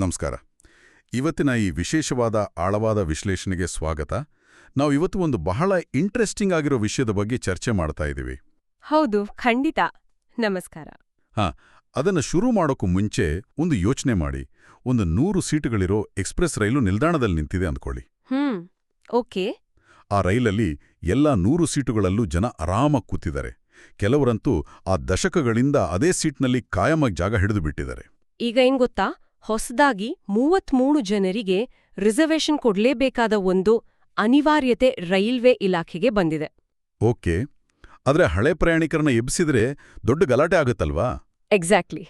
ನಮಸ್ಕಾರ. ಇವತ್ತಿನ ಈ ವಿಶೇಷವಾದ ಆಳವಾದ ವಿಶ್ಲೇಷಣೆಗೆ ಸ್ವಾಗತ. ನಾವು ಇವತ್ತು ಒಂದು ಬಹಳ ಇಂಟ್ರೆಸ್ಟಿಂಗ್ ಆಗಿರೋ ವಿಷಯದ ಬಗ್ಗೆ ಚರ್ಚೆ ಮಾಡ್ತಾ ಇದ್ದೀವಿ. ಹೌದು, ಖಂಡಿತ. ನಮಸ್ಕಾರ. ಅದನ್ನು ಶುರು ಮಾಡೋಕ್ಕೂ ಮುಂಚೆ ಒಂದು ಯೋಚನೆ ಮಾಡಿ. ಒಂದು 100 ಸೀಟುಗಳಿರೋ ಎಕ್ಸ್‌ಪ್ರೆಸ್ ರೈಲು ನಿಲ್ದಾಣದಲ್ಲಿ ನಿಂತಿದೆ ಅಂದ್ಕೊಳ್ಳಿ. ಓಕೆ. ಆ ರೈಲಲ್ಲಿ ಎಲ್ಲ 100 ಸೀಟುಗಳಲ್ಲೂ ಜನ ಆರಾಮಾಗಿ ಕೂತಿದ್ದಾರೆ. ಕೆಲವರಂತೂ ಆ ದಶಕಗಳಿಂದ ಅದೇ ಸೀಟ್ನಲ್ಲಿ ಕಾಯಮಾಗಿ ಜಾಗ ಹಿಡಿದು ಬಿಟ್ಟಿದ್ದಾರೆ. ಈಗ ಏನ್ ಗೊತ್ತಾ, ಹೊಸದಾಗಿ 33 ಜನರಿಗೆ ರಿಸರ್ವೇಷನ್ ಕೊಡ್ಲೇಬೇಕಾದ ಒಂದು ಅನಿವಾರ್ಯತೆ ರೈಲ್ವೆ ಇಲಾಖೆಗೆ ಬಂದಿದೆ. ಓಕೆ. ಆದ್ರೆ ಹಳೆ ಪ್ರಯಾಣಿಕರನ್ನ ಎಬ್ಬಿಸಿದ್ರೆ ದೊಡ್ಡ ಗಲಾಟೆ ಆಗುತ್ತಲ್ವಾ? ಎಕ್ಸಾಕ್ಟ್ಲಿ,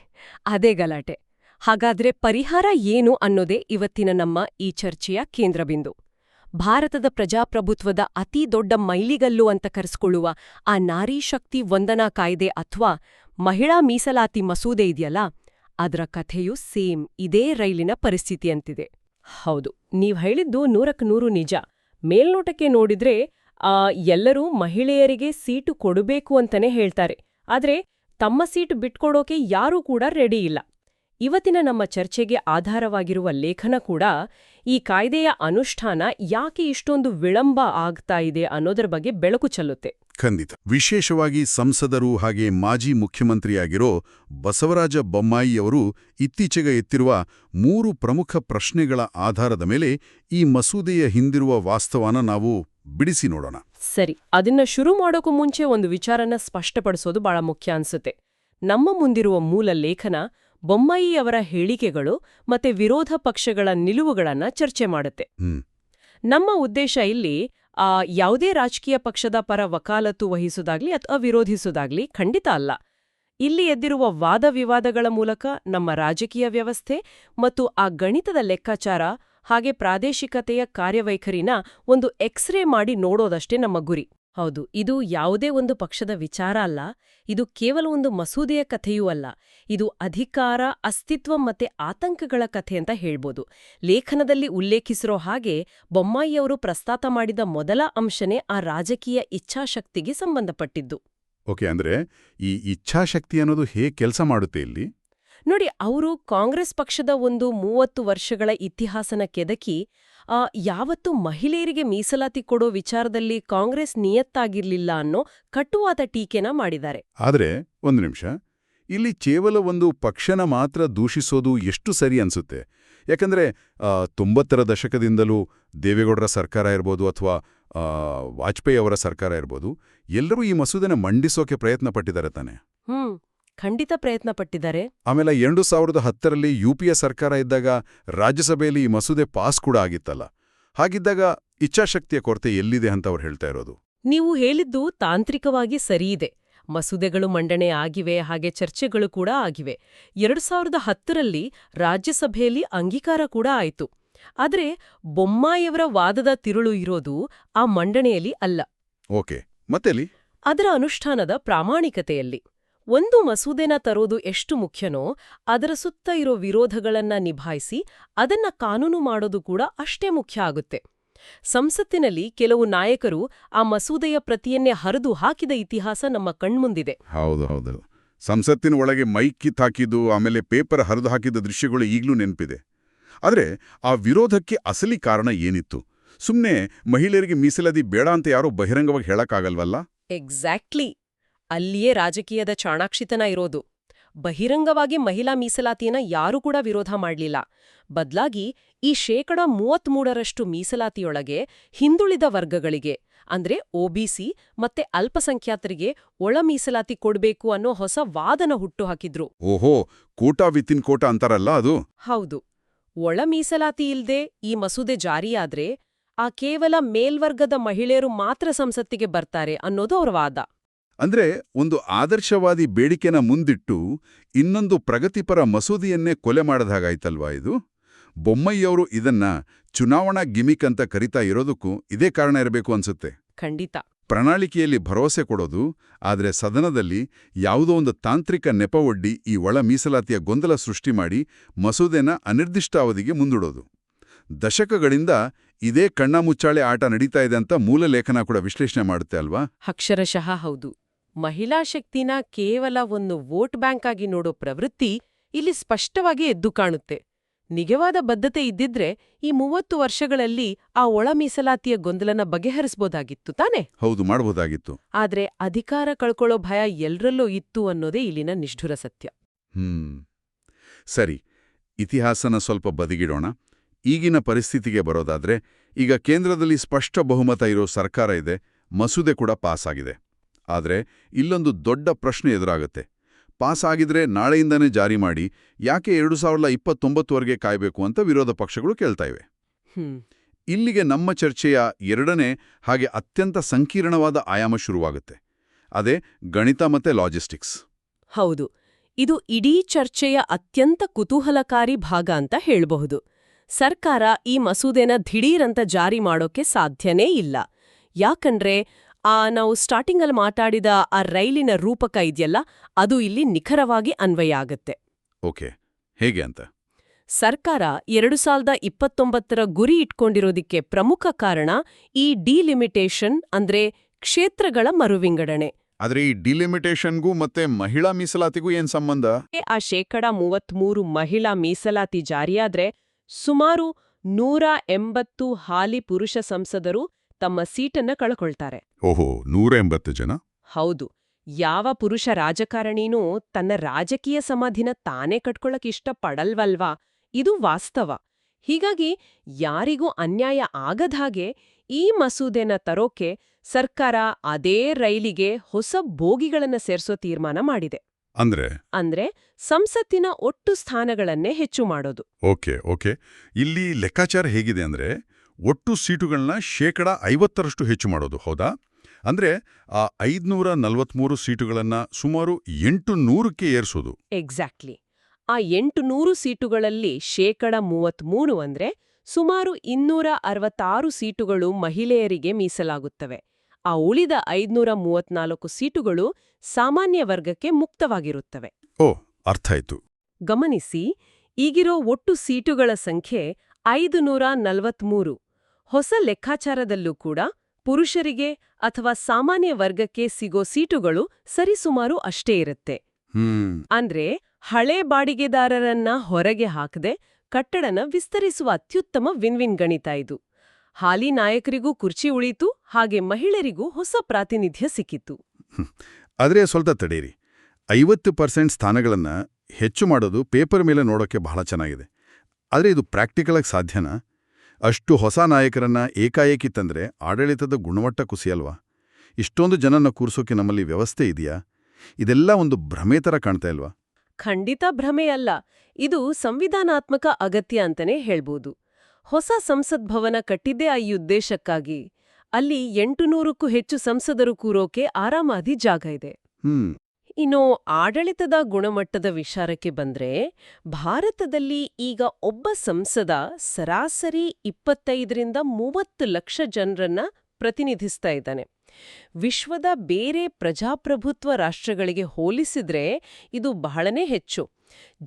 ಅದೇ ಗಲಾಟೆ. ಹಾಗಾದ್ರೆ ಪರಿಹಾರ ಏನು ಅನ್ನೋದೇ ಇವತ್ತಿನ ನಮ್ಮ ಈ ಚರ್ಚೆಯ ಕೇಂದ್ರಬಿಂದು. ಭಾರತದ ಪ್ರಜಾಪ್ರಭುತ್ವದ ಅತೀ ದೊಡ್ಡ ಮೈಲಿಗಲ್ಲು ಅಂತ ಕರೆಸ್ಕೊಳ್ಳುವ ಆ ನಾರಿ ಶಕ್ತಿ ವಂದನಾ ಕಾಯ್ದೆ ಅಥವಾ ಮಹಿಳಾ ಮೀಸಲಾತಿ ಮಸೂದೆ ಇದೆಯಲ್ಲ, ಅದರ ಕಥೆಯೂ ಸೇಮ್ ಇದೇ ರೈಲಿನ ಪರಿಸ್ಥಿತಿಯಂತಿದೆ. ಹೌದು, ನೀವ್ ಹೇಳಿದ್ದು 100ಕ್ಕೆ 100 ನಿಜ. ಮೇಲ್ನೋಟಕ್ಕೆ ನೋಡಿದ್ರೆ ಎಲ್ಲರೂ ಮಹಿಳೆಯರಿಗೆ ಸೀಟು ಕೊಡಬೇಕು ಅಂತಾನೆ ಹೇಳ್ತಾರೆ. ಆದ್ರೆ ತಮ್ಮ ಸೀಟು ಬಿಟ್ಕೊಡೋಕೆ ಯಾರೂ ಕೂಡ ರೆಡಿ ಇಲ್ಲ. ಇವತ್ತಿನ ನಮ್ಮ ಚರ್ಚೆಗೆ ಆಧಾರವಾಗಿರುವ ಲೇಖನ ಕೂಡ ಈ ಕಾಯ್ದೆಯ ಅನುಷ್ಠಾನ ಯಾಕೆ ಇಷ್ಟೊಂದು ವಿಳಂಬ ಆಗ್ತಾ ಇದೆ ಅನ್ನೋದರ ಬಗ್ಗೆ ಬೆಳಕು ಚೆಲ್ಲುತ್ತೆ. ಖಂಡಿತ. ವಿಶೇಷವಾಗಿ ಸಂಸದರು ಹಾಗೆ ಮಾಜಿ ಮುಖ್ಯಮಂತ್ರಿಯಾಗಿರೋ ಬಸವರಾಜ ಬೊಮ್ಮಾಯಿಯವರು ಇತ್ತೀಚೆಗೆ ಎತ್ತಿರುವ 3 ಪ್ರಮುಖ ಪ್ರಶ್ನೆಗಳ ಆಧಾರದ ಮೇಲೆ ಈ ಮಸೂದೆಯ ಹಿಂದಿರುವ ವಾಸ್ತವನ ನಾವು ಬಿಡಿಸಿ ನೋಡೋಣ. ಸರಿ, ಅದನ್ನ ಶುರು ಮಾಡೋಕ್ಕೂ ಮುಂಚೆ ಒಂದು ವಿಚಾರನ ಸ್ಪಷ್ಟಪಡಿಸೋದು ಬಹಳ ಮುಖ್ಯ ಅನ್ಸುತ್ತೆ. ನಮ್ಮ ಮುಂದಿರುವ ಮೂಲ ಲೇಖನ ಬೊಮ್ಮಾಯಿಯವರ ಹೇಳಿಕೆಗಳು ಮತ್ತೆ ವಿರೋಧ ಪಕ್ಷಗಳ ನಿಲುವುಗಳನ್ನ ಚರ್ಚೆ ಮಾಡುತ್ತೆ. ನಮ್ಮ ಉದ್ದೇಶ ಇಲ್ಲಿ ಯಾವುದೇ ರಾಜಕೀಯ ಪಕ್ಷದ ಪರ ವಕಾಲತ್ತು ವಹಿಸುವುದಾಗ್ಲಿ ಅಥವಾ ವಿರೋಧಿಸುವುದಾಗ್ಲಿ ಖಂಡಿತ ಅಲ್ಲ. ಇಲ್ಲಿ ಎದ್ದಿರುವ ವಾದ ವಿವಾದಗಳ ಮೂಲಕ ನಮ್ಮ ರಾಜಕೀಯ ವ್ಯವಸ್ಥೆ ಮತ್ತು ಆ ಗಣಿತದ ಲೆಕ್ಕಾಚಾರ ಹಾಗೆ ಪ್ರಾದೇಶಿಕತೆಯ ಕಾರ್ಯವೈಖರಿನ ಒಂದು ಎಕ್ಸ್ರೇ ಮಾಡಿ ನೋಡೋದಷ್ಟೇ ನಮ್ಮ ಗುರಿ. ಹೌದು, ಇದು ಯಾವುದೇ ಒಂದು ಪಕ್ಷದ ವಿಚಾರ ಅಲ್ಲ. ಇದು ಕೇವಲ ಒಂದು ಮಸೂದೆಯ ಕಥೆಯೂ ಅಲ್ಲ. ಇದು ಅಧಿಕಾರ, ಅಸ್ತಿತ್ವ ಮತ್ತೆ ಆತಂಕಗಳ ಕಥೆ ಅಂತ ಹೇಳ್ಬೋದು. ಲೇಖನದಲ್ಲಿ ಉಲ್ಲೇಖಿಸಿರೋ ಹಾಗೆ ಬೊಮ್ಮಾಯಿಯವರು ಪ್ರಸ್ತಾಪ ಮಾಡಿದ ಮೊದಲ ಅಂಶನೇ ಆ ರಾಜಕೀಯ ಇಚ್ಛಾಶಕ್ತಿಗೆ ಸಂಬಂಧಪಟ್ಟಿದ್ದು. ಓಕೆ, ಅಂದ್ರೆ ಈ ಇಚ್ಛಾಶಕ್ತಿ ಅನ್ನೋದು ಹೇಗೆ ಕೆಲಸ ಮಾಡುತ್ತೆ ಇಲ್ಲಿ? ನೋಡಿ, ಅವರು ಕಾಂಗ್ರೆಸ್ ಪಕ್ಷದ ಒಂದು 30 ವರ್ಷಗಳ ಇತಿಹಾಸನ ಕೆದಕಿ ಯಾವತ್ತೂ ಮಹಿಳೆಯರಿಗೆ ಮೀಸಲಾತಿ ಕೊಡೋ ವಿಚಾರದಲ್ಲಿ ಕಾಂಗ್ರೆಸ್ ನಿಯತ್ತಾಗಿರ್ಲಿಲ್ಲ ಅನ್ನೋ ಕಟುವಾದ ಟೀಕೆನ ಮಾಡಿದ್ದಾರೆ. ಆದ್ರೆ ಒಂದು ನಿಮಿಷ, ಇಲ್ಲಿ ಕೇವಲ ಒಂದು ಪಕ್ಷನ ಮಾತ್ರ ದೂಷಿಸೋದು ಎಷ್ಟು ಸರಿ ಅನ್ಸುತ್ತೆ? ಯಾಕಂದ್ರೆ 90ರ ದಶಕದಿಂದಲೂ ದೇವೇಗೌಡರ ಸರ್ಕಾರ ಇರ್ಬೋದು ಅಥವಾ ವಾಜಪೇಯಿ ಅವರ ಸರ್ಕಾರ ಇರ್ಬೋದು, ಎಲ್ಲರೂ ಈ ಮಸೂದೆನ ಮಂಡಿಸೋಕೆ ಪ್ರಯತ್ನ ಪಟ್ಟಿದ್ದಾರೆ ತಾನೆ? ಖಂಡಿತ ಪ್ರಯತ್ನ ಪಟ್ಟಿದ್ದಾರೆ. ಆಮೇಲೆ 2010ರಲ್ಲಿ UPA ಸರ್ಕಾರ ಇದ್ದಾಗ ರಾಜ್ಯಸಭೆಯಲ್ಲಿ ಈ ಮಸೂದೆ ಪಾಸ್ ಕೂಡ ಆಗಿತ್ತಲ್ಲ. ಹಾಗಿದ್ದಾಗ ಇಚ್ಛಾಶಕ್ತಿಯ ಕೊರತೆ ಎಲ್ಲಿದೆ ಅಂತ ಅವ್ರು ಹೇಳ್ತಾ ಇರೋದು? ನೀವು ಹೇಳಿದ್ದು ತಾಂತ್ರಿಕವಾಗಿ ಸರಿಯಿದೆ. ಮಸೂದೆಗಳು ಮಂಡನೆ ಆಗಿವೆ, ಹಾಗೆ ಚರ್ಚೆಗಳು ಕೂಡ ಆಗಿವೆ. 2010ರಲ್ಲಿ ರಾಜ್ಯಸಭೆಯಲ್ಲಿ ಅಂಗೀಕಾರ ಕೂಡ ಆಯಿತು. ಆದ್ರೆ ಬೊಮ್ಮಾಯಿಯವರ ವಾದದ ತಿರುಳು ಇರೋದು ಆ ಮಂಡನೆಯಲ್ಲಿ ಅಲ್ಲ. ಓಕೆ, ಮತ್ತೆಲ್ಲಿ? ಅದರ ಅನುಷ್ಠಾನದ ಪ್ರಾಮಾಣಿಕತೆಯಲ್ಲಿ. ಒಂದು ಮಸೂದೆನ ತರೋದು ಎಷ್ಟು ಮುಖ್ಯನೋ ಅದರ ಸುತ್ತ ಇರೋ ವಿರೋಧಗಳನ್ನ ನಿಭಾಯಿಸಿ ಅದನ್ನ ಕಾನೂನು ಮಾಡೋದು ಕೂಡ ಅಷ್ಟೇ ಮುಖ್ಯ ಆಗುತ್ತೆ. ಸಂಸತ್ತಿನಲ್ಲಿ ಕೆಲವು ನಾಯಕರು ಆ ಮಸೂದೆಯ ಪ್ರತಿಯನ್ನೇ ಹರಿದು ಹಾಕಿದ ಇತಿಹಾಸ ನಮ್ಮ ಕಣ್ಮುಂದಿದೆ. ಹೌದು, ಸಂಸತ್ತಿನ ಒಳಗೆ ಮೈಕ್ ಕಿತ್ತಾಕಿದ್ದು, ಆಮೇಲೆ ಪೇಪರ್ ಹರಿದು ಹಾಕಿದ ದೃಶ್ಯಗಳು ಈಗಲೂ ನೆನಪಿದೆ. ಆದ್ರೆ ಆ ವಿರೋಧಕ್ಕೆ ಅಸಲಿ ಕಾರಣ ಏನಿತ್ತು? ಸುಮ್ನೆ ಮಹಿಳೆಯರಿಗೆ ಮೀಸಲಾತಿ ಬೇಡ ಅಂತ ಯಾರೋ ಬಹಿರಂಗವಾಗಿ ಹೇಳಕ್ಕಾಗಲ್ವಲ್ಲ? ಎಕ್ಸಾಕ್ಟ್ಲಿ, ಅಲ್ಲಿಯೇ ರಾಜಕೀಯದ ಚಾಣಾಕ್ಷಿತನ ಇರೋದು. ಬಹಿರಂಗವಾಗಿ ಮಹಿಳಾ ಮೀಸಲಾತಿಯನ್ನ ಯಾರೂ ಕೂಡ ವಿರೋಧ ಮಾಡಲಿಲ್ಲ. ಬದ್ಲಾಗಿ ಈ 33% ಮೀಸಲಾತಿಯೊಳಗೆ ಹಿಂದುಳಿದ ವರ್ಗಗಳಿಗೆ ಅಂದ್ರೆ OBC ಮತ್ತೆ ಅಲ್ಪಸಂಖ್ಯಾತರಿಗೆ ಒಳ ಮೀಸಲಾತಿ ಕೊಡ್ಬೇಕು ಅನ್ನೋ ಹೊಸ ವಾದನ ಹುಟ್ಟುಹಾಕಿದ್ರು. ಓಹೋ, ಕೋಟಾ ವಿತಿನ್ ಕೋಟಾ ಅಂತಾರಲ್ಲ ಅದು? ಹೌದು. ಒಳ ಮೀಸಲಾತಿ ಇಲ್ದೆ ಈ ಮಸೂದೆ ಜಾರಿಯಾದ್ರೆ ಆ ಕೇವಲ ಮೇಲ್ವರ್ಗದ ಮಹಿಳೆಯರು ಮಾತ್ರ ಸಂಸತ್ತಿಗೆ ಬರ್ತಾರೆ ಅನ್ನೋದು ಅವರ ವಾದ. ಅಂದ್ರೆ ಒಂದು ಆದರ್ಶವಾದಿ ಬೇಡಿಕೆನ ಮುಂದಿಟ್ಟು ಇನ್ನೊಂದು ಪ್ರಗತಿಪರ ಮಸೂದೆಯನ್ನೇ ಕೊಲೆ ಮಾಡದಾಗಾಯ್ತಲ್ವಾ ಇದು? ಬೊಮ್ಮಾಯಿಯವರು ಇದನ್ನ ಚುನಾವಣಾ ಗಿಮಿಕ್ ಅಂತ ಕರಿತಾ ಇರೋದಕ್ಕೂ ಇದೇ ಕಾರಣ ಇರಬೇಕು ಅನ್ಸುತ್ತೆ. ಖಂಡಿತ. ಪ್ರಣಾಳಿಕೆಯಲ್ಲಿ ಭರವಸೆ ಕೊಡೋದು, ಆದ್ರೆ ಸದನದಲ್ಲಿ ಯಾವುದೋ ಒಂದು ತಾಂತ್ರಿಕ ನೆಪ ಒಡ್ಡಿ ಈ ಒಳ ಮೀಸಲಾತಿಯ ಗೊಂದಲ ಸೃಷ್ಟಿ ಮಾಡಿ ಮಸೂದೆನ ಅನಿರ್ದಿಷ್ಟ ಅವಧಿಗೆ ಮುಂದೂಡೋದು. ದಶಕಗಳಿಂದ ಇದೇ ಕಣ್ಣಾಮುಚ್ಚಾಳೆ ಆಟ ನಡೀತಾ ಇದೆ ಅಂತ ಮೂಲ ಲೇಖನ ಕೂಡ ವಿಶ್ಲೇಷಣೆ ಮಾಡುತ್ತೆ ಅಲ್ವಾ? ಅಕ್ಷರಶಃ ಹೌದು. ಮಹಿಳಾ ಶಕ್ತಿನ ಕೇವಲ ಒಂದು ವೋಟ್ ಬ್ಯಾಂಕ್ ಆಗಿ ನೋಡೋ ಪ್ರವೃತ್ತಿ ಇಲ್ಲಿ ಸ್ಪಷ್ಟವಾಗಿ ಎದ್ದು ಕಾಣುತ್ತೆ. ನಿಜವಾದ ಬದ್ಧತೆ ಇದ್ದಿದ್ರೆ ಈ 30 ವರ್ಷಗಳಲ್ಲಿ ಆ ಒಳ ಮೀಸಲಾತಿಯ ಗೊಂದಲನ ಬಗೆಹರಿಸಬಹುದಾಗಿತ್ತು ತಾನೆ? ಹೌದು, ಮಾಡಬಹುದಾಗಿತ್ತು. ಆದ್ರೆ ಅಧಿಕಾರ ಕಳ್ಕೊಳ್ಳೋ ಭಯ ಎಲ್ರಲ್ಲೂ ಇತ್ತು ಅನ್ನೋದೇ ಇಲ್ಲಿನ ನಿಷ್ಠುರ ಸತ್ಯ. ಸರಿ, ಇತಿಹಾಸನ ಸ್ವಲ್ಪ ಬದಿಗಿಡೋಣ. ಈಗಿನ ಪರಿಸ್ಥಿತಿಗೆ ಬರೋದಾದ್ರೆ, ಈಗ ಕೇಂದ್ರದಲ್ಲಿ ಸ್ಪಷ್ಟ ಬಹುಮತ ಇರೋ ಸರ್ಕಾರ ಇದೆ, ಮಸೂದೆ ಕೂಡ ಪಾಸ್ ಆಗಿದೆ. ಆದ್ರೆ ಇಲ್ಲೊಂದು ದೊಡ್ಡ ಪ್ರಶ್ನೆ ಎದುರಾಗುತ್ತೆ. ಪಾಸ್ ಆಗಿದ್ರೆ ನಾಳೆಯಿಂದನೇ ಜಾರಿ ಮಾಡಿ, ಯಾಕೆ 2029ವರೆಗೆ ಕಾಯ್ಬೇಕು ಅಂತ ವಿರೋಧ ಪಕ್ಷಗಳು ಕೇಳ್ತಾ ಇವೆ. ಇಲ್ಲಿಗೆ ನಮ್ಮ ಚರ್ಚೆಯ ಎರಡನೇ ಹಾಗೆ ಅತ್ಯಂತ ಸಂಕೀರ್ಣವಾದ ಆಯಾಮ ಶುರುವಾಗುತ್ತೆ. ಅದೇ ಗಣಿತ ಮತ್ತೆ ಲಾಜಿಸ್ಟಿಕ್ಸ್. ಹೌದು, ಇದು ಇಡೀ ಚರ್ಚೆಯ ಅತ್ಯಂತ ಕುತೂಹಲಕಾರಿ ಭಾಗ ಅಂತ ಹೇಳ್ಬಹುದು. ಸರ್ಕಾರ ಈ ಮಸೂದೆನ ದಿಢೀರಂತ ಜಾರಿ ಮಾಡೋಕೆ ಸಾಧ್ಯನೇ ಇಲ್ಲ. ಯಾಕಂದ್ರೆ ನಾವು ಸ್ಟಾರ್ಟಿಂಗಲ್ಲಿ ಮಾತಾಡಿದ ಆ ರೈಲಿನ ರೂಪಕ ಇದೆಯಲ್ಲ, ಅದು ಇಲ್ಲಿ ನಿಖರವಾಗಿ ಅನ್ವಯ ಆಗತ್ತೆ. ಓಕೆ, ಹೇಗೆ ಅಂತ? ಸರ್ಕಾರ 2029ರ ಗುರಿ ಇಟ್ಕೊಂಡಿರೋದಿಕ್ಕೆ ಪ್ರಮುಖ ಕಾರಣ ಈ ಡಿಲಿಮಿಟೇಷನ್, ಅಂದ್ರೆ ಕ್ಷೇತ್ರಗಳ ಮರುವಿಂಗಡಣೆ. ಆದ್ರೆ ಈ ಡಿಲಿಮಿಟೇಷನ್ಗೂ ಮತ್ತೆ ಮಹಿಳಾ ಮೀಸಲಾತಿಗೂ ಏನ್ ಸಂಬಂಧ? ಆ 33% ಮಹಿಳಾ ಮೀಸಲಾತಿ ಜಾರಿಯಾದ್ರೆ ಸುಮಾರು 180 ಹಾಲಿ ಪುರುಷ ಸಂಸದರು ತಮ್ಮ ಸೀಟನ್ನ ಕಳ್ಕೊಳ್ತಾರೆ. ಓಹೋ, 180 ಜನ? ಹೌದು. ಯಾವ ಪುರುಷ ರಾಜಕಾರಣಿನೂ ತನ್ನ ರಾಜಕೀಯ ಸಮಾಧಿನ ತಾನೇ ಕಟ್ಕೊಳ್ಳಕ್ ಇಷ್ಟಪಡಲ್ವಲ್ವಾ? ಇದು ವಾಸ್ತವ. ಹೀಗಾಗಿ ಯಾರಿಗೂ ಅನ್ಯಾಯ ಆಗದ್ಹಾಗೆ ಈ ಮಸೂದೆನ ತರೋಕೆ ಸರ್ಕಾರ ಅದೇ ರೈಲಿಗೆ ಹೊಸ ಬೋಗಿಗಳನ್ನ ಸೇರ್ಸೋ ತೀರ್ಮಾನ ಮಾಡಿದೆ. ಅಂದ್ರೆ ಸಂಸತ್ತಿನ ಒಟ್ಟು ಸ್ಥಾನಗಳನ್ನೇ ಹೆಚ್ಚು ಮಾಡೋದು. ಓಕೆ. ಇಲ್ಲಿ ಲೆಕ್ಕಾಚಾರ ಹೇಗಿದೆ ಅಂದ್ರೆ, ಒಟ್ಟು ಸೀಟುಗಳನ್ನ 50% ಹೆಚ್ಚು ಮಾಡೋದು, ಹೌದಾ? ಅಂದ್ರೆ ಆ 543 ಸೀಟುಗಳನ್ನ ಸುಮಾರು 800ಕ್ಕೆ ಏರ್ಸೋದು. ಎಕ್ಸಾಕ್ಟ್ಲಿ. ಆ 800 ಸೀಟುಗಳಲ್ಲಿ 33% ಅಂದ್ರೆ ಸುಮಾರು 266 ಸೀಟುಗಳು ಮಹಿಳೆಯರಿಗೆ ಮೀಸಲಾಗುತ್ತವೆ. ಆ ಉಳಿದ 534 ಸೀಟುಗಳು ಸಾಮಾನ್ಯ ವರ್ಗಕ್ಕೆ ಮುಕ್ತವಾಗಿರುತ್ತವೆ. ಅರ್ಥ ಆಯ್ತು. ಗಮನಿಸಿ, ಈಗಿರೋ ಒಟ್ಟು ಸೀಟುಗಳ ಸಂಖ್ಯೆ 543. ಹೊಸ ಲೆಕ್ಕಾಚಾರದಲ್ಲೂ ಕೂಡ ಪುರುಷರಿಗೆ ಅಥವಾ ಸಾಮಾನ್ಯ ವರ್ಗಕ್ಕೆ ಸಿಗೋ ಸೀಟುಗಳು ಸರಿಸುಮಾರು ಅಷ್ಟೇ ಇರುತ್ತೆ. ಅಂದ್ರೆ ಹಳೆ ಬಾಡಿಗೆದಾರರನ್ನ ಹೊರಗೆ ಹಾಕದೆ ಕಟ್ಟಡನ ವಿಸ್ತರಿಸುವ ಅತ್ಯುತ್ತಮ ವಿನ್ ಗಣಿತ ಇದು. ಹಾಲಿ ನಾಯಕರಿಗೂ ಕುರ್ಚಿ ಉಳೀತು, ಹಾಗೆ ಮಹಿಳೆಯರಿಗೂ ಹೊಸ ಪ್ರಾತಿನಿಧ್ಯ ಸಿಕ್ಕಿತು. ಆದ್ರೆ ಸ್ವಲ್ಪ ತಡೀರಿ, 50% ಸ್ಥಾನಗಳನ್ನ ಹೆಚ್ಚು ಮಾಡೋದು ಪೇಪರ್ ಮೇಲೆ ನೋಡೋಕೆ ಬಹಳ ಚೆನ್ನಾಗಿದೆ. ಆದ್ರೆ ಇದು ಪ್ರಾಕ್ಟಿಕಲ್ ಆಗಿ ಸಾಧ್ಯನಾ? ಅಷ್ಟು ಹೊಸ ನಾಯಕರನ್ನ ಏಕಾಏಕಿ ತಂದ್ರೆ ಆಡಳಿತದ ಗುಣಮಟ್ಟ ಕುಸಿಯಲ್ವಾ? ಇಷ್ಟೊಂದು ಜನನ ಕೂರ್ಸೋಕೆ ನಮ್ಮಲ್ಲಿ ವ್ಯವಸ್ಥೆ ಇದೆಯಾ? ಇದೆಲ್ಲ ಒಂದು ಭ್ರಮೆ ಥರ ಕಾಣ್ತಾ ಇಲ್ವಾ? ಖಂಡಿತ ಭ್ರಮೆಯಲ್ಲ. ಇದು ಸಂವಿಧಾನಾತ್ಮಕ ಅಗತ್ಯ ಅಂತಾನೆ ಹೇಳ್ಬೋದು. ಹೊಸ ಸಂಸತ್ ಭವನ ಕಟ್ಟಿದ್ದೇ ಈ ಉದ್ದೇಶಕ್ಕಾಗಿ. ಅಲ್ಲಿ 800ಕ್ಕೂ ಹೆಚ್ಚು ಸಂಸದರು ಕೂರೋಕೆ ಆರಾಮಾದಿ ಜಾಗ ಇದೆ. ಇನ್ನು ಆಡಳಿತದ ಗುಣಮಟ್ಟದ ವಿಚಾರಕ್ಕೆ ಬಂದ್ರೆ, ಭಾರತದಲ್ಲಿ ಈಗ ಒಬ್ಬ ಸಂಸದ ಸರಾಸರಿ 25ರಿಂದ 30 ಲಕ್ಷ ಜನರನ್ನ ಪ್ರತಿನಿಧಿಸ್ತಾ ಇದ್ದಾನೆ. ವಿಶ್ವದ ಬೇರೆ ಪ್ರಜಾಪ್ರಭುತ್ವ ರಾಷ್ಟ್ರಗಳಿಗೆ ಹೋಲಿಸಿದ್ರೆ ಇದು ಬಹಳನೇ ಹೆಚ್ಚು.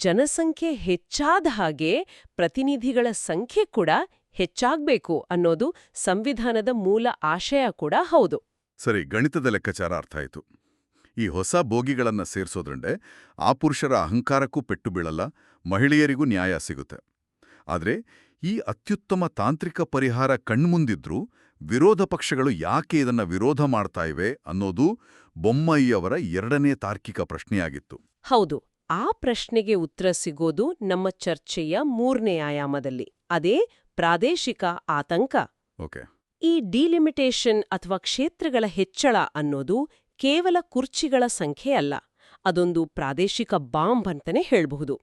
ಜನಸಂಖ್ಯೆ ಹೆಚ್ಚಾದ ಹಾಗೆ ಪ್ರತಿನಿಧಿಗಳ ಸಂಖ್ಯೆ ಕೂಡ ಹೆಚ್ಚಾಗ್ಬೇಕು ಅನ್ನೋದು ಸಂವಿಧಾನದ ಮೂಲ ಆಶಯ ಕೂಡ ಹೌದು. ಸರಿ, ಗಣಿತದ ಲೆಕ್ಕಾಚಾರ ಅರ್ಥ ಆಯ್ತು. ಈ ಹೊಸ ಬೋಗಿಗಳನ್ನ ಸೇರ್ಸೋದ್ರಂಡೆ ಆ ಪುರುಷರ ಅಹಂಕಾರಕ್ಕೂ ಪೆಟ್ಟು ಬೀಳಲ್ಲ, ಮಹಿಳೆಯರಿಗೂ ನ್ಯಾಯ ಸಿಗುತ್ತೆ. ಆದ್ರೆ ಈ ಅತ್ಯುತ್ತಮ ತಾಂತ್ರಿಕ ಪರಿಹಾರ ಕಣ್ಮುಂದಿದ್ರೂ ವಿರೋಧ ಪಕ್ಷಗಳು ಯಾಕೆ ಇದನ್ನ ವಿರೋಧ ಮಾಡ್ತಾ ಇವೆ ಅನ್ನೋದು ಬೊಮ್ಮಾಯಿಯವರ ಎರಡನೇ ತಾರ್ಕಿಕ ಪ್ರಶ್ನೆಯಾಗಿತ್ತು. ಹೌದು, ಆ ಪ್ರಶ್ನೆಗೆ ಉತ್ತರ ಸಿಗೋದು ನಮ್ಮ ಚರ್ಚೆಯ 3ನೇ ಆಯಾಮದಲ್ಲಿ. ಅದೇ ಪ್ರಾದೇಶಿಕ ಆತಂಕ. ಈ ಡಿಲಿಮಿಟೇಷನ್ ಅಥವಾ ಕ್ಷೇತ್ರಗಳ ಹೆಚ್ಚಳ ಅನ್ನೋದು ಕೇವಲ ಕುರ್ಚಿಗಳ ಸಂಖ್ಯೆ ಅಲ್ಲ, ಅದೊಂದು ಪ್ರಾದೇಶಿಕ ಬಾಂಬ್ ಅಂತಾನೆ ಹೇಳ್ಬಹುದು.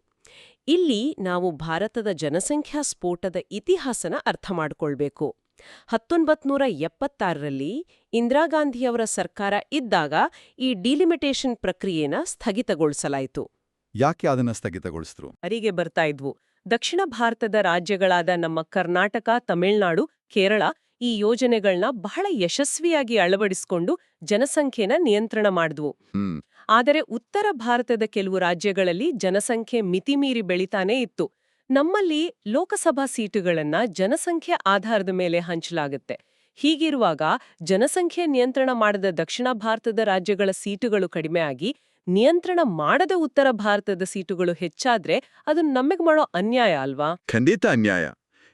ಇಲ್ಲಿ ನಾವು ಭಾರತದ ಜನಸಂಖ್ಯಾ ಸ್ಫೋಟದ ಇತಿಹಾಸನ ಅರ್ಥ ಮಾಡ್ಕೊಳ್ಬೇಕು. 1976ರಲ್ಲಿ ಇಂದಿರಾಗಾಂಧಿಯವರ ಸರ್ಕಾರ ಇದ್ದಾಗ ಈ ಡಿಲಿಮಿಟೇಷನ್ ಪ್ರಕ್ರಿಯೆನ ಸ್ಥಗಿತಗೊಳಿಸಲಾಯಿತು. ಯಾಕೆ ಅದನ್ನ ಸ್ಥಗಿತಗೊಳಿಸಿದ್ರು? ಅರಿಗೆ ಬರ್ತಾ ಇದ್ವು. ದಕ್ಷಿಣ ಭಾರತದ ರಾಜ್ಯಗಳಾದ ನಮ್ಮ ಕರ್ನಾಟಕ, ತಮಿಳುನಾಡು, ಕೇರಳ ಈ ಯೋಜನೆಗಳನ್ನ ಬಹಳ ಯಶಸ್ವಿಯಾಗಿ ಅಳವಡಿಸಿಕೊಂಡು ಜನಸಂಖ್ಯೆನ ನಿಯಂತ್ರಣ ಮಾಡಿದ್ವು. ಆದರೆ ಉತ್ತರ ಭಾರತದ ಕೆಲವು ರಾಜ್ಯಗಳಲ್ಲಿ ಜನಸಂಖ್ಯೆ ಮಿತಿಮೀರಿ ಬೆಳಿತಾನೇ ಇತ್ತು. ನಮ್ಮಲ್ಲಿ ಲೋಕಸಭಾ ಸೀಟುಗಳನ್ನ ಜನಸಂಖ್ಯೆ ಆಧಾರದ ಮೇಲೆ ಹಂಚಲಾಗುತ್ತೆ. ಹೀಗಿರುವಾಗ ಜನಸಂಖ್ಯೆ ನಿಯಂತ್ರಣ ಮಾಡಿದ ದಕ್ಷಿಣ ಭಾರತದ ರಾಜ್ಯಗಳ ಸೀಟುಗಳು ಕಡಿಮೆ ಆಗಿ ನಿಯಂತ್ರಣ ಮಾಡದ ಉತ್ತರ ಭಾರತದ ಸೀಟುಗಳು ಹೆಚ್ಚಾದ್ರೆ ಅದು ನಮಗೆ ಮಾಡೋ ಅನ್ಯಾಯ ಅಲ್ವಾ? ಖಂಡಿತ ಅನ್ಯಾಯ.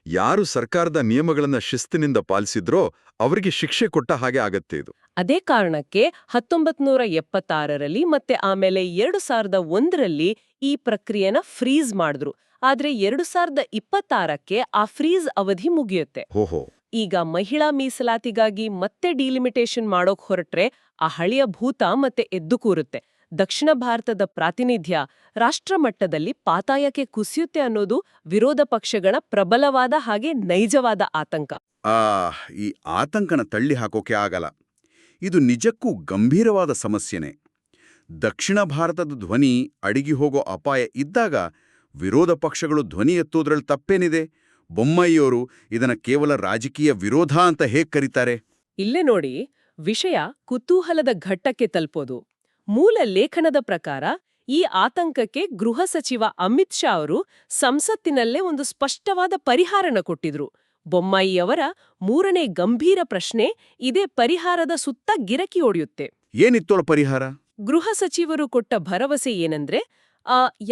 ಯಾರು ಸರ್ಕಾರದ ನಿಯಮಗಳನ್ನ ಶಿಸ್ತಿನಿಂದ ಪಾಲಿಸಿದ್ರೋ ಅವರಿಗೆ ಶಿಕ್ಷೆ ಕೊಟ್ಟ ಹಾಗೆ ಆಗತ್ತೆ ಇದು. ಅದೇ ಕಾರಣಕ್ಕೆ 1976ರಲ್ಲಿ ಮತ್ತೆ ಆಮೇಲೆ 2001ರಲ್ಲಿ ಈ ಪ್ರಕ್ರಿಯೆನ ಫ್ರೀಸ್ ಮಾಡಿದ್ರು. ಆದ್ರೆ 2026ಕ್ಕೆ ಆ ಫ್ರೀಸ್ ಅವಧಿ ಮುಗಿಯುತ್ತೆ. ಹೋಹೋ. ಈಗ ಮಹಿಳಾ ಮೀಸಲಾತಿಗಾಗಿ ಮತ್ತೆ ಡಿಲಿಮಿಟೇಷನ್ ಮಾಡೋಕ್ ಹೊರಟ್ರೆ ಆ ಹಳೆಯ ಭೂತ ಮತ್ತೆ ಎದ್ದು ಕೂರುತ್ತೆ. ದಕ್ಷಿಣ ಭಾರತದ ಪ್ರಾತಿನಿಧ್ಯ ರಾಷ್ಟ್ರಮಟ್ಟದಲ್ಲಿ ಪಾತಾಯಕ್ಕೆ ಕುಸಿಯುತ್ತೆ ಅನ್ನೋದು ವಿರೋಧ ಪಕ್ಷಗಳ ಪ್ರಬಲವಾದ ಹಾಗೆ ನೈಜವಾದ ಆತಂಕ. ಈ ಆತಂಕನ ತಳ್ಳಿ ಹಾಕೋಕೆ ಆಗಲ್ಲ. ಇದು ನಿಜಕ್ಕೂ ಗಂಭೀರವಾದ ಸಮಸ್ಯೆನೇ. ದಕ್ಷಿಣ ಭಾರತದ ಧ್ವನಿ ಅಡಿಗಿ ಹೋಗೋ ಅಪಾಯ ಇದ್ದಾಗ ವಿರೋಧ ಪಕ್ಷಗಳು ಧ್ವನಿ ಎತ್ತೋದ್ರಲ್ಲಿ ತಪ್ಪೇನಿದೆ? ಬೊಮ್ಮಾಯಿಯವರು ಇದನ್ನ ಕೇವಲ ರಾಜಕೀಯ ವಿರೋಧ ಅಂತ ಹೇಗೆ ಕರೀತಾರೆ? ಇಲ್ಲೇ ನೋಡಿ, ವಿಷಯ ಕುತೂಹಲದ ಘಟ್ಟಕ್ಕೆ ತಲುಪೋದು. ಮೂಲ ಲೇಖನದ ಪ್ರಕಾರ ಈ ಆತಂಕಕ್ಕೆ ಗೃಹ ಸಚಿವ ಅಮಿತ್ ಶಾ ಅವರು ಸಂಸತ್ತಿನಲ್ಲೇ ಒಂದು ಸ್ಪಷ್ಟವಾದ ಪರಿಹಾರನ ಕೊಟ್ಟಿದ್ರು. ಬೊಮ್ಮಾಯಿಯವರ 3ನೇ ಗಂಭೀರ ಪ್ರಶ್ನೆ ಇದೇ ಪರಿಹಾರದ ಸುತ್ತ ಗಿರಕಿ ಹೊಡೆಯುತ್ತೆ. ಏನಿತ್ತೋಳ ಪರಿಹಾರ? ಗೃಹ ಸಚಿವರು ಕೊಟ್ಟ ಭರವಸೆ ಏನಂದ್ರೆ,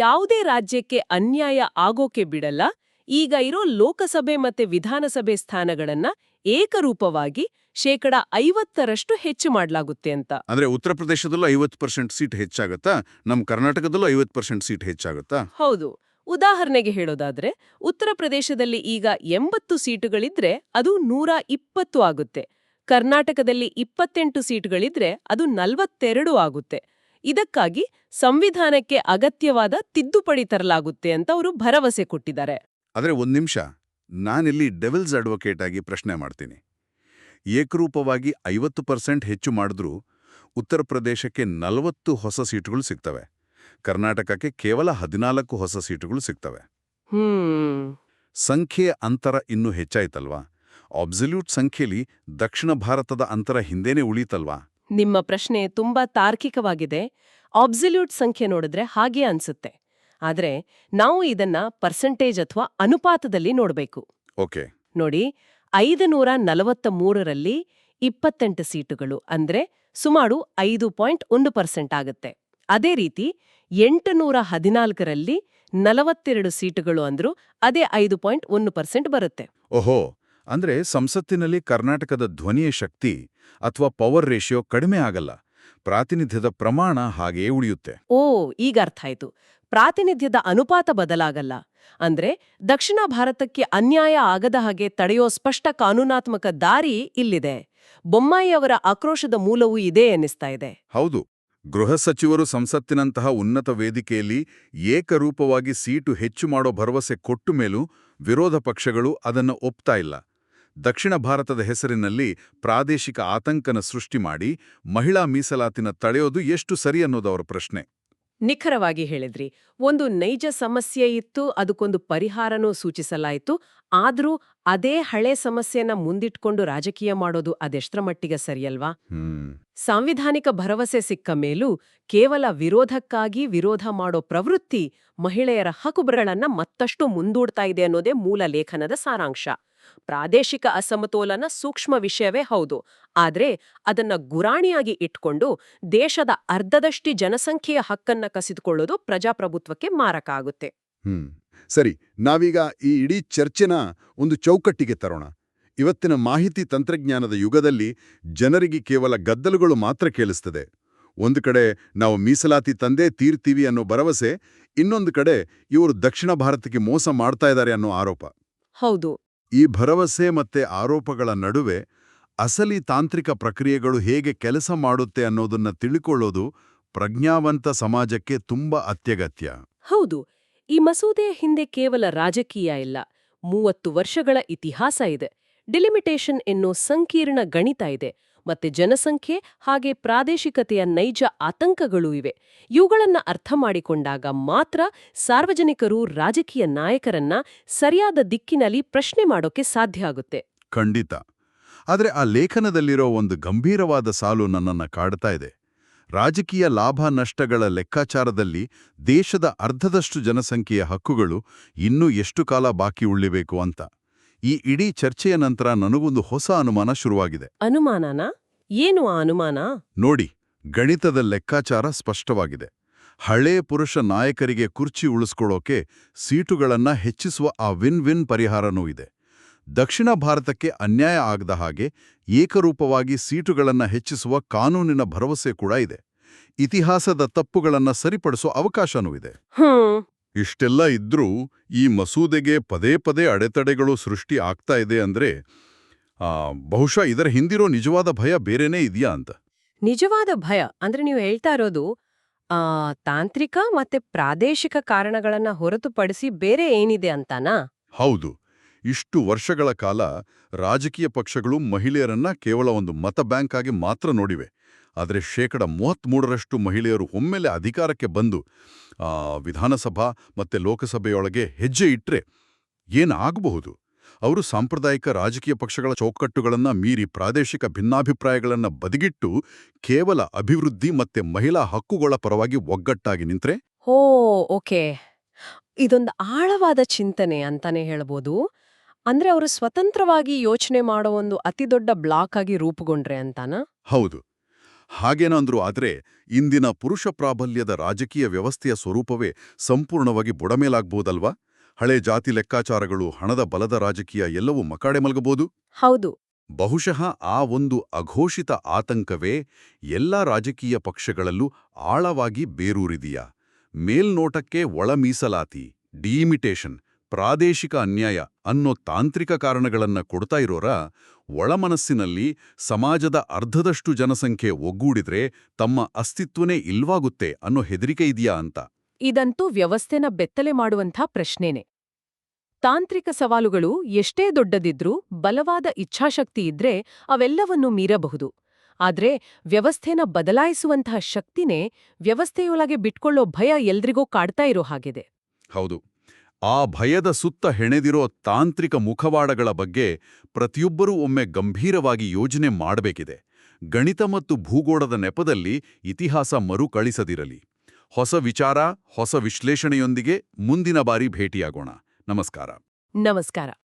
ಯಾವುದೇ ರಾಜ್ಯಕ್ಕೆ ಅನ್ಯಾಯ ಆಗೋಕೆ ಬಿಡಲ್ಲ, ಈಗ ಇರೋ ಲೋಕಸಭೆ ಮತ್ತೆ ವಿಧಾನಸಭೆ ಸ್ಥಾನಗಳನ್ನ ಏಕರೂಪವಾಗಿ 50% ಹೆಚ್ಚು ಮಾಡ್ಲಾಗುತ್ತೆ ಅಂತ. ಅಂದ್ರೆ ಉತ್ತರ ಪ್ರದೇಶದಲ್ಲೂ 50% ಸೀಟ್ ಹೆಚ್ಚಾಗತ್ತಾ? ನಮ್ಮ ಕರ್ನಾಟಕದಲ್ಲೂ 50% ಸೀಟ್ ಹೆಚ್ಚಾಗತ್ತಾ? ಹೌದು. ಉದಾಹರಣೆಗೆ ಹೇಳೋದಾದ್ರೆ, ಉತ್ತರ ಪ್ರದೇಶದಲ್ಲಿ ಈಗ 80 ಸೀಟುಗಳಿದ್ರೆ ಅದು 120 ಆಗುತ್ತೆ. ಕರ್ನಾಟಕದಲ್ಲಿ 28 ಸೀಟುಗಳಿದ್ರೆ ಅದು 42 ಆಗುತ್ತೆ. ಇದಕ್ಕಾಗಿ ಸಂವಿಧಾನಕ್ಕೆ ಅಗತ್ಯವಾದ ತಿದ್ದುಪಡಿ ತರಲಾಗುತ್ತೆ ಅಂತ ಅವರು ಭರವಸೆ ಕೊಟ್ಟಿದ್ದಾರೆ. ಆದರೆ ಒಂದ್ ನಿಮಿಷ, ನಾನಿಲ್ಲಿ ಡೆವಿಲ್ಸ್ ಅಡ್ವೊಕೇಟ್ ಆಗಿ ಪ್ರಶ್ನೆ ಮಾಡ್ತೀನಿ. ಏಕರೂಪವಾಗಿ 50% ಹೆಚ್ಚು ಮಾಡಿದ್ರೂ ಉತ್ತರ ಪ್ರದೇಶಕ್ಕೆ 40 ಹೊಸ ಸೀಟುಗಳು ಸಿಗ್ತವೆ, ಕರ್ನಾಟಕಕ್ಕೆ ಕೇವಲ 14 ಹೊಸ ಸೀಟುಗಳು ಸಿಗ್ತವೆ. ಸಂಖ್ಯೆಯ ಅಂತರ ಇನ್ನೂ ಹೆಚ್ಚಾಯ್ತಲ್ವಾ? ಅಬ್ಸಲ್ಯೂಟ್ ಸಂಖ್ಯೆಯಲ್ಲಿ ದಕ್ಷಿಣ ಭಾರತದ ಅಂತರ ಹಿಂದೆನೇ ಉಳೀತಲ್ವಾ? ನಿಮ್ಮ ಪ್ರಶ್ನೆ ತುಂಬಾ ತಾರ್ಕಿಕವಾಗಿದೆ. ಅಬ್ಸಲ್ಯೂಟ್ ಸಂಖ್ಯೆ ನೋಡಿದ್ರೆ ಹಾಗೆ ಅನ್ಸುತ್ತೆ. ಆದ್ರೆ ನಾವು ಇದನ್ನ ಪರ್ಸೆಂಟೇಜ್ ಅಥವಾ ಅನುಪಾತದಲ್ಲಿ ನೋಡ್ಬೇಕು. ಓಕೆ. ನೋಡಿ, 543ರಲ್ಲಿ 28 ಸೀಟುಗಳು ಅಂದ್ರೆ ಸುಮಾರು 5.1% ಆಗುತ್ತೆ. ಅದೇ ರೀತಿ 814ರಲ್ಲಿ 42 ಸೀಟುಗಳು ಅಂದ್ರೂ ಅದೇ 5.1% ಬರುತ್ತೆ. ಓಹೋ, ಅಂದ್ರೆ ಸಂಸತ್ತಿನಲ್ಲಿ ಕರ್ನಾಟಕದ ಧ್ವನಿಯ ಶಕ್ತಿ ಅಥವಾ ಪವರ್ ರೇಷಿಯೋ ಕಡಿಮೆ ಆಗಲ್ಲ, ಪ್ರಾತಿನಿಧ್ಯದ ಪ್ರಮಾಣ ಹಾಗೆಯೇ ಉಳಿಯುತ್ತೆ. ಈಗ ಅರ್ಥ ಆಯ್ತು. ಪ್ರಾತಿನಿಧ್ಯದ ಅನುಪಾತ ಬದಲಾಗಲ್ಲ. ಅಂದ್ರೆ ದಕ್ಷಿಣ ಭಾರತಕ್ಕೆ ಅನ್ಯಾಯ ಆಗದ ಹಾಗೆ ತಡೆಯೋ ಸ್ಪಷ್ಟ ಕಾನೂನಾತ್ಮಕ ದಾರಿ ಇಲ್ಲಿದೆ. ಬೊಮ್ಮಾಯಿಯವರ ಆಕ್ರೋಶದ ಮೂಲವೂ ಇದೇ ಎನ್ನಿಸ್ತಾ ಇದೆ. ಹೌದು. ಗೃಹ ಸಚಿವರು ಸಂಸತ್ತಿನಂತಹ ಉನ್ನತ ವೇದಿಕೆಯಲ್ಲಿ ಏಕರೂಪವಾಗಿ ಸೀಟು ಹೆಚ್ಚು ಮಾಡೋ ಭರವಸೆ ಕೊಟ್ಟು ಮೇಲೂ ವಿರೋಧ ಪಕ್ಷಗಳು ಅದನ್ನು ಒಪ್ತಾ ಇಲ್ಲ. ದಕ್ಷಿಣ ಭಾರತದ ಹೆಸರಿನಲ್ಲಿ ಪ್ರಾದೇಶಿಕ ಆತಂಕನ ಸೃಷ್ಟಿ ಮಾಡಿ ಮಹಿಳಾ ಮೀಸಲಾತಿನ ತಡೆಯೋದು ಎಷ್ಟು ಸರಿ ಅನ್ನೋದು ಅವರ ಪ್ರಶ್ನೆ. ನಿಖರವಾಗಿ ಹೇಳಿದ್ರಿ. ಒಂದು ನೈಜ ಸಮಸ್ಯೆ ಇತ್ತು, ಅದಕ್ಕೊಂದು ಪರಿಹಾರನೂ ಸೂಚಿಸಲಾಯಿತು. ಆದ್ರೂ ಅದೇ ಹಳೆ ಸಮಸ್ಯೆನ ಮುಂದಿಟ್ಕೊಂಡು ರಾಜಕೀಯ ಮಾಡೋದು ಅದೆಷ್ಟರ ಮಟ್ಟಿಗೆ ಸರಿಯಲ್ವಾ? ಸಾಂವಿಧಾನಿಕ ಭರವಸೆ ಸಿಕ್ಕ ಮೇಲೂ ಕೇವಲ ವಿರೋಧಕ್ಕಾಗಿ ವಿರೋಧ ಮಾಡೋ ಪ್ರವೃತ್ತಿ ಮಹಿಳೆಯರ ಹಕ್ಕುಗಳನ್ನ ಮತ್ತಷ್ಟು ಮುಂದೂಡ್ತಾ ಇದೆ ಅನ್ನೋದೇ ಮೂಲ ಲೇಖನದ ಸಾರಾಂಶ. ಪ್ರಾದೇಶಿಕ ಅಸಮತೋಲನ ಸೂಕ್ಷ್ಮ ವಿಷಯವೇ ಹೌದು, ಆದ್ರೆ ಅದನ್ನ ಗುರಾಣಿಯಾಗಿ ಇಟ್ಕೊಂಡು ದೇಶದ ಅರ್ಧದಷ್ಟು ಜನಸಂಖ್ಯೆಯ ಹಕ್ಕನ್ನ ಕಸಿದುಕೊಳ್ಳೋದು ಪ್ರಜಾಪ್ರಭುತ್ವಕ್ಕೆ ಮಾರಕ ಆಗುತ್ತೆ. ಸರಿ, ನಾವೀಗ ಈ ಇಡೀ ಚರ್ಚೆನ ಒಂದು ಚೌಕಟ್ಟಿಗೆ ತರೋಣ. ಇವತ್ತಿನ ಮಾಹಿತಿ ತಂತ್ರಜ್ಞಾನದ ಯುಗದಲ್ಲಿ ಜನರಿಗೆ ಕೇವಲ ಗದ್ದಲಗಳು ಮಾತ್ರ ಕೇಳಿಸ್ತದೆ. ಒಂದು ಕಡೆ ನಾವು ಮೀಸಲಾತಿ ತಂದೇ ತೀರ್ತೀವಿ ಅನ್ನೋ ಭರವಸೆ, ಇನ್ನೊಂದು ಕಡೆ ಇವರು ದಕ್ಷಿಣ ಭಾರತಕ್ಕೆ ಮೋಸ ಮಾಡ್ತಾ ಇದ್ದಾರೆ ಅನ್ನೋ ಆರೋಪ. ಹೌದು. ಈ ಭರವಸೆ ಮತ್ತೆ ಆರೋಪಗಳ ನಡುವೆ ಅಸಲಿ ತಾಂತ್ರಿಕ ಪ್ರಕ್ರಿಯೆಗಳು ಹೇಗೆ ಕೆಲಸ ಮಾಡುತ್ತೆ ಅನ್ನೋದನ್ನ ತಿಳ್ಕೊಳ್ಳೋದು ಪ್ರಜ್ಞಾವಂತ ಸಮಾಜಕ್ಕೆ ತುಂಬಾ ಅತ್ಯಗತ್ಯ. ಹೌದು. ಈ ಮಸೂದೆಯ ಹಿಂದೆ ಕೇವಲ ರಾಜಕೀಯ ಇಲ್ಲ, 30 ವರ್ಷಗಳ ಇತಿಹಾಸ ಇದೆ. ಡಿಲಿಮಿಟೇಷನ್ ಎನ್ನೋ ಸಂಕೀರ್ಣ ಗಣಿತ ಇದೆ, ಮತ್ತೆ ಜನಸಂಖ್ಯೆ ಹಾಗೆ ಪ್ರಾದೇಶಿಕತೆಯ ನೈಜ ಆತಂಕಗಳೂ ಇವೆ. ಇವುಗಳನ್ನ ಅರ್ಥ ಮಾಡಿಕೊಂಡಾಗ ಮಾತ್ರ ಸಾರ್ವಜನಿಕರು ರಾಜಕೀಯ ನಾಯಕರನ್ನ ಸರಿಯಾದ ದಿಕ್ಕಿನಲ್ಲಿ ಪ್ರಶ್ನೆ ಮಾಡೋಕೆ ಸಾಧ್ಯ ಆಗುತ್ತೆ. ಖಂಡಿತ. ಆದರೆ ಆ ಲೇಖನದಲ್ಲಿರೋ ಒಂದು ಗಂಭೀರವಾದ ಸಾಲು ನನ್ನನ್ನ ಕಾಡ್ತಾ ಇದೆ. ರಾಜಕೀಯ ಲಾಭ ನಷ್ಟಗಳ ಲೆಕ್ಕಾಚಾರದಲ್ಲಿ ದೇಶದ ಅರ್ಧದಷ್ಟು ಜನಸಂಖ್ಯೆಯ ಹಕ್ಕುಗಳು ಇನ್ನೂ ಎಷ್ಟು ಕಾಲ ಬಾಕಿ ಉಳಿಬೇಕು ಅಂತ. ಈ ಇಡೀ ಚರ್ಚೆಯ ನಂತರ ನನಗೊಂದು ಹೊಸ ಅನುಮಾನ ಶುರುವಾಗಿದೆ. ಅನುಮಾನನಾ? ಏನು ಆ ಅನುಮಾನ? ನೋಡಿ, ಗಣಿತದ ಲೆಕ್ಕಾಚಾರ ಸ್ಪಷ್ಟವಾಗಿದೆ. ಹಳೇ ಪುರುಷ ನಾಯಕರಿಗೆ ಕುರ್ಚಿ ಉಳಿಸ್ಕೊಳ್ಳೋಕೆ ಸೀಟುಗಳನ್ನ ಹೆಚ್ಚಿಸುವ ಆ ವಿನ್ ವಿನ್ ಪರಿಹಾರನೂ ಇದೆ. ದಕ್ಷಿಣ ಭಾರತಕ್ಕೆ ಅನ್ಯಾಯ ಆಗದ ಹಾಗೆ ಏಕರೂಪವಾಗಿ ಸೀಟುಗಳನ್ನ ಹೆಚ್ಚಿಸುವ ಕಾನೂನಿನ ಭರವಸೆ ಕೂಡ ಇದೆ. ಇತಿಹಾಸದ ತಪ್ಪುಗಳನ್ನ ಸರಿಪಡಿಸೋ ಅವಕಾಶನೂ ಇದೆ. ಇಷ್ಟೆಲ್ಲ ಇದ್ರೂ ಈ ಮಸೂದೆಗೆ ಪದೇ ಪದೇ ಅಡೆತಡೆಗಳು ಸೃಷ್ಟಿ ಆಗ್ತಾ ಇದೆ ಅಂದ್ರೆ ಬಹುಶಃ ಇದರ ಹಿಂದಿರೋ ನಿಜವಾದ ಭಯ ಬೇರೆನೇ ಇದೆಯಾ ಅಂತ. ನಿಜವಾದ ಭಯ ಅಂದ್ರೆ ನೀವು ಹೇಳ್ತಾ ಇರೋದು ತಾಂತ್ರಿಕ ಮತ್ತೆ ಪ್ರಾದೇಶಿಕ ಕಾರಣಗಳನ್ನ ಹೊರತುಪಡಿಸಿ ಬೇರೆ ಏನಿದೆ ಅಂತಾನಾ? ಹೌದು. ಇಷ್ಟು ವರ್ಷಗಳ ಕಾಲ ರಾಜಕೀಯ ಪಕ್ಷಗಳು ಮಹಿಳೆಯರನ್ನ ಕೇವಲ ಒಂದು ಮತ ಬ್ಯಾಂಕ್ ಆಗಿ ಮಾತ್ರ ನೋಡಿವೆ. ಆದರೆ 33% ಮಹಿಳೆಯರು ಒಮ್ಮೆಲೆ ಅಧಿಕಾರಕ್ಕೆ ಬಂದು ವಿಧಾನಸಭಾ ಮತ್ತೆ ಲೋಕಸಭೆಯೊಳಗೆ ಹೆಜ್ಜೆ ಇಟ್ರೆ ಏನಾಗಬಹುದು? ಅವರು ಸಾಂಪ್ರದಾಯಿಕ ರಾಜಕೀಯ ಪಕ್ಷಗಳ ಚೌಕಟ್ಟುಗಳನ್ನ ಮೀರಿ ಪ್ರಾದೇಶಿಕ ಭಿನ್ನಾಭಿಪ್ರಾಯಗಳನ್ನ ಬದಿಗಿಟ್ಟು ಕೇವಲ ಅಭಿವೃದ್ಧಿ ಮತ್ತೆ ಮಹಿಳಾ ಹಕ್ಕುಗಳ ಪರವಾಗಿ ಒಗ್ಗಟ್ಟಾಗಿ ನಿಂತ್ರೆ? ಓಕೆ. ಇದೊಂದು ಆಳವಾದ ಚಿಂತನೆ ಅಂತಾನೆ ಹೇಳ್ಬೋದು. ಅಂದ್ರೆ ಅವರು ಸ್ವತಂತ್ರವಾಗಿ ಯೋಚನೆ ಮಾಡೋ ಒಂದು ಅತಿದೊಡ್ಡ ಬ್ಲಾಕ್ ಆಗಿ ರೂಪುಗೊಂಡ್ರೆ ಅಂತಾನಾ? ಹೌದು. ಹಾಗೇನಂದ್ರು ಆದ್ರೆ ಇಂದಿನ ಪುರುಷ ಪ್ರಾಬಲ್ಯದ ರಾಜಕೀಯ ವ್ಯವಸ್ಥೆಯ ಸ್ವರೂಪವೇ ಸಂಪೂರ್ಣವಾಗಿ ಬುಡಮೇಲಾಗ್ಬೋದಲ್ವಾ? ಹಳೆ ಜಾತಿ ಲೆಕ್ಕಾಚಾರಗಳು, ಹಣದ ಬಲದ ರಾಜಕೀಯ ಎಲ್ಲವೂ ಮಕಾಡೆ ಮಲಗಬಹುದು. ಹೌದು. ಬಹುಶಃ ಆ ಒಂದು ಅಘೋಷಿತ ಆತಂಕವೇ ಎಲ್ಲಾ ರಾಜಕೀಯ ಪಕ್ಷಗಳಲ್ಲೂ ಆಳವಾಗಿ ಬೇರೂರಿದೆಯಾ? ಮೇಲ್ನೋಟಕ್ಕೆ ಒಳ ಮೀಸಲಾತಿ, ಡಿಇಮಿಟೇಷನ್, ಪ್ರಾದೇಶಿಕ ಅನ್ಯಾಯ ಅನ್ನೋ ತಾಂತ್ರಿಕ ಕಾರಣಗಳನ್ನ ಕೊಡ್ತಾ ಇರೋರ ಒಳಮನಸ್ಸಿನಲ್ಲಿ ಸಮಾಜದ ಅರ್ಧದಷ್ಟು ಜನಸಂಖ್ಯೆ ಒಗ್ಗೂಡಿದ್ರೆ ತಮ್ಮ ಅಸ್ತಿತ್ವನೇ ಇಲ್ವಾಗುತ್ತೆ ಅನ್ನೋ ಹೆದರಿಕೆ ಇದೆಯಾ ಅಂತ? ಇದಂತೂ ವ್ಯವಸ್ಥೆನ ಬೆತ್ತಲೆ ಮಾಡುವಂಥ ಪ್ರಶ್ನೆನೆ. ತಾಂತ್ರಿಕ ಸವಾಲುಗಳು ಎಷ್ಟೇ ದೊಡ್ಡದಿದ್ರೂ ಬಲವಾದ ಇಚ್ಛಾಶಕ್ತಿ ಇದ್ರೆ ಅವೆಲ್ಲವನ್ನೂ ಮೀರಬಹುದು. ಆದ್ರೆ ವ್ಯವಸ್ಥೆನ ಬದಲಾಯಿಸುವಂತಹ ಶಕ್ತಿನೇ ವ್ಯವಸ್ಥೆಯೊಳಗೆ ಬಿಟ್ಕೊಳ್ಳೋ ಭಯ ಎಲ್ರಿಗೂ ಕಾಡ್ತಾ ಇರೋ ಹಾಗಿದೆ. ಹೌದು. ಆ ಭಯದ ಸುತ್ತ ಹೆಣೆದಿರೋ ತಾಂತ್ರಿಕ ಮುಖವಾಡಗಳ ಬಗ್ಗೆ ಪ್ರತಿಯೊಬ್ಬರೂ ಒಮ್ಮೆ ಗಂಭೀರವಾಗಿ ಯೋಜನೆ ಮಾಡಬೇಕಿದೆ. ಗಣಿತ ಮತ್ತು ಭೂಗೋಳದ ನೆಪದಲ್ಲಿ ಇತಿಹಾಸ ಮರುಕಳಿಸದಿರಲಿ. ಹೊಸ ವಿಚಾರ, ಹೊಸ ವಿಶ್ಲೇಷಣೆಯೊಂದಿಗೆ ಮುಂದಿನ ಬಾರಿ ಭೇಟಿಯಾಗೋಣ. ನಮಸ್ಕಾರ. ನಮಸ್ಕಾರ.